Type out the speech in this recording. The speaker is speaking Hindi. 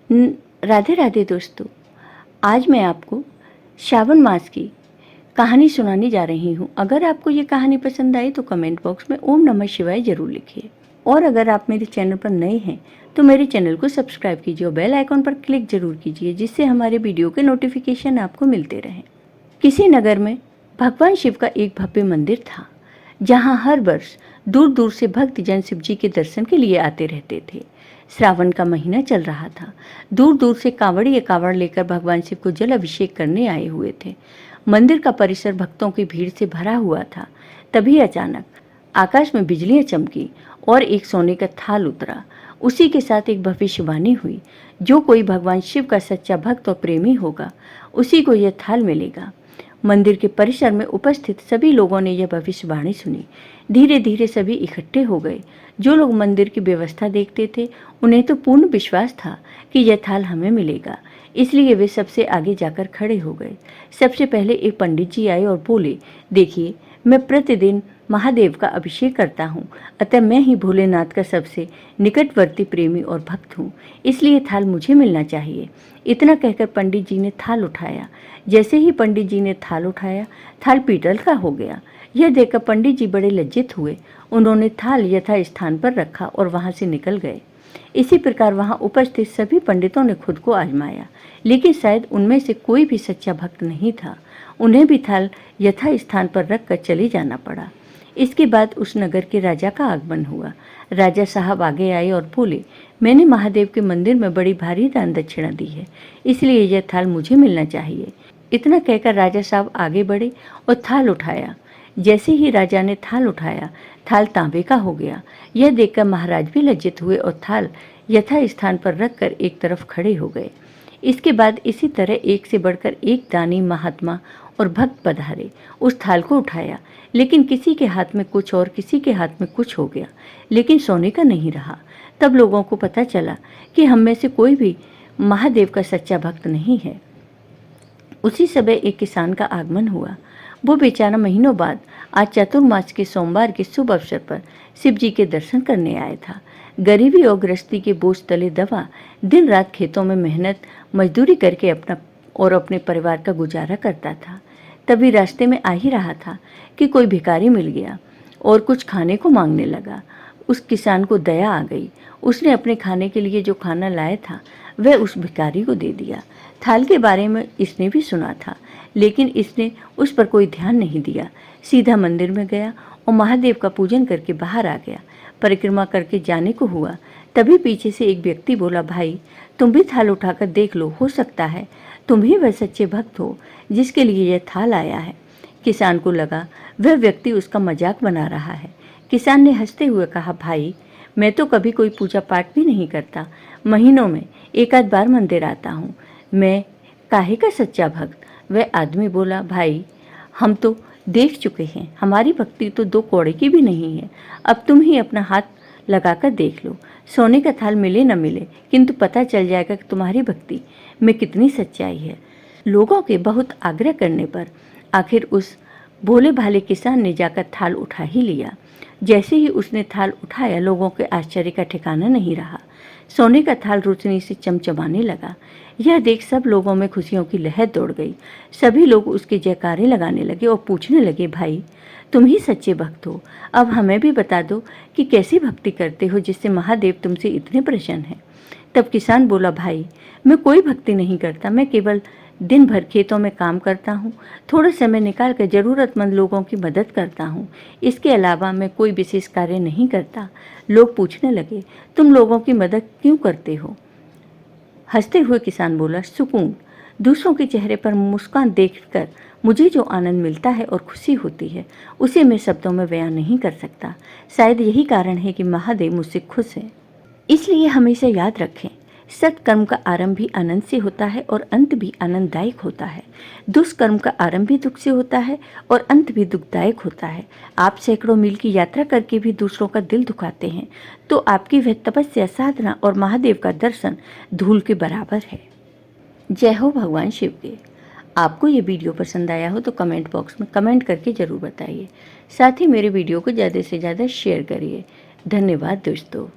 राधे राधे दोस्तों, आज मैं आपको श्रावण मास की कहानी सुनाने जा रही हूँ। अगर आपको ये कहानी पसंद आई तो कमेंट बॉक्स में ओम नमः शिवाय जरूर लिखिए। और अगर आप मेरे चैनल पर नए हैं तो मेरे चैनल को सब्सक्राइब कीजिए और बेल आइकॉन पर क्लिक जरूर कीजिए, जिससे हमारे वीडियो के नोटिफिकेशन आपको मिलते रहें। किसी नगर में भगवान शिव का एक भव्य मंदिर था, जहाँ हर वर्ष दूर दूर से भक्तजन शिव जी के दर्शन के लिए आते रहते थे। श्रावण का महीना चल रहा था। दूर दूर से कांवड़िए कांवड़ लेकर भगवान शिव को जल अभिषेक करने आए हुए थे। मंदिर का परिसर भक्तों की भीड़ से भरा हुआ था। तभी अचानक आकाश में बिजलियां चमकी और एक सोने का थाल उतरा। उसी के साथ एक भविष्यवाणी हुई, जो कोई भगवान शिव का सच्चा भक्त और प्रेमी होगा उसी को यह थाल मिलेगा। मंदिर के परिसर में उपस्थित सभी लोगों ने यह भविष्यवाणी सुनी। धीरे धीरे सभी इकट्ठे हो गए। जो लोग मंदिर की व्यवस्था देखते थे, उन्हें तो पूर्ण विश्वास था कि यह थाल हमें मिलेगा, इसलिए वे सबसे आगे जाकर खड़े हो गए। सबसे पहले एक पंडित जी आए और बोले, देखिए, मैं प्रतिदिन महादेव का अभिषेक करता हूँ, अतः मैं ही भोलेनाथ का सबसे निकटवर्ती प्रेमी और भक्त हूँ, इसलिए थाल मुझे मिलना चाहिए। इतना कहकर पंडित जी ने थाल उठाया। जैसे ही पंडित जी ने थाल उठाया, थाल पीतल का हो गया। यह देखकर पंडित जी बड़े लज्जित हुए। उन्होंने थाल यथा स्थान पर रखा और वहां से निकल गए। इसी प्रकार वहां उपस्थित सभी पंडितों ने खुद को आजमाया, लेकिन शायद उनमें से कोई भी सच्चा भक्त नहीं था। उन्हें भी थाल यथा स्थान पर रखकर चले जाना पड़ा। इसके बाद उस नगर के राजा का आगमन हुआ। राजा साहब आगे आए और बोले, मैंने महादेव के मंदिर में बड़ी भारी दान दक्षिणा दी है, इसलिए यह थाल मुझे मिलना चाहिए। इतना कहकर राजा साहब आगे बढ़े और थाल उठाया। जैसे ही राजा ने थाल उठाया, थाल तांबे का हो गया। यह देखकर महाराज भी लज्जित हुए और थाल यथा स्थान पर रखकर एक तरफ खड़े हो गए। इसके बाद इसी तरह एक से बढ़कर एक दानी, महात्मा और भक्त पधारे। उस थाल को उठाया, लेकिन किसी के हाथ में कुछ और किसी के हाथ में कुछ हो गया, लेकिन सोने का नहीं रहा। तब लोगों को पता चला कि हम में से कोई भी महादेव का सच्चा भक्त नहीं है। उसी समय एक किसान का आगमन हुआ। वो बेचारा महीनों बाद आज चतुर्मास के सोमवार के शुभ अवसर पर शिव जी के दर्शन करने आया था। गरीबी और गृहस्थी के बोझ तले दबा दिन रात खेतों में मेहनत मजदूरी करके अपने परिवार का गुजारा करता था। तभी रास्ते में आ ही रहा था कि कोई भिखारी मिल गया और कुछ खाने को मांगने लगा। उस किसान को दया आ गई। उसने अपने खाने के लिए जो खाना लाया था वह उस भिखारी को दे दिया। थाल के बारे में इसने भी सुना था, लेकिन इसने उस पर कोई ध्यान नहीं दिया। सीधा मंदिर में गया और महादेव का पूजन करके बाहर आ गया। परिक्रमा करके जाने को हुआ, तभी पीछे से एक व्यक्ति बोला, भाई, तुम भी थाल उठाकर देख लो, हो सकता है तुम ही वह सच्चे भक्त हो जिसके लिए यह थाल आया है। किसान को लगा वह व्यक्ति उसका मजाक बना रहा है। किसान ने हंसते हुए कहा, भाई, मैं तो कभी कोई पूजा पाठ भी नहीं करता, महीनों में एक आध बार मंदिर आता हूँ, मैं काहे का सच्चा भक्त। वह आदमी बोला, भाई, हम तो देख चुके हैं, हमारी भक्ति तो दो कौड़े की भी नहीं है। अब तुम ही अपना हाथ लगाकर देख लो, सोने का थाल मिले न मिले, किंतु पता चल जाएगा कि तुम्हारी भक्ति में कितनी सच्चाई है। लोगों के बहुत आग्रह करने पर आखिर उस भोले भाले किसान ने जाकर थाल उठा ही लिया। जैसे ही उसने थाल उठाया, लोगों के आश्चर्य का ठिकाना नहीं रहा। सोने का थाल रोशनी से चमचमाने लगा। यह देख सब लोगों में खुशियों की लहर दौड़ गई। सभी लोग उसके जयकारे लगाने लगे और पूछने लगे, भाई, तुम ही सच्चे भक्त हो, अब हमें भी बता दो कि कैसी भक्ति करते हो जिससे महादेव तुमसे इतने प्रसन्न हैं। तब किसान बोला, भाई, मैं कोई भक्ति नहीं करता, मैं केवल दिन भर खेतों में काम करता हूँ, थोड़ा समय निकाल कर ज़रूरतमंद लोगों की मदद करता हूँ, इसके अलावा मैं कोई विशेष कार्य नहीं करता। लोग पूछने लगे, तुम लोगों की मदद क्यों करते हो? हंसते हुए किसान बोला, सुकून, दूसरों के चेहरे पर मुस्कान देखकर मुझे जो आनंद मिलता है और खुशी होती है, उसे मैं शब्दों में बयान नहीं कर सकता। शायद यही कारण है कि महादेव मुझसे खुश हैं। इसलिए हमेशा याद रखें, सत्कर्म का आरंभ भी आनंद से होता है और अंत भी आनंददायक होता है। दुष्कर्म का आरंभ भी दुख से होता है और अंत भी दुखदायक होता है। आप सैकड़ों मील की यात्रा करके भी दूसरों का दिल दुखाते हैं, तो आपकी वह तपस्या, साधना और महादेव का दर्शन धूल के बराबर है। जय हो भगवान शिव के। आपको ये वीडियो पसंद आया हो तो कमेंट बॉक्स में कमेंट करके ज़रूर बताइए। साथ ही मेरे वीडियो को ज़्यादा से ज़्यादा शेयर करिए। धन्यवाद दोस्तों।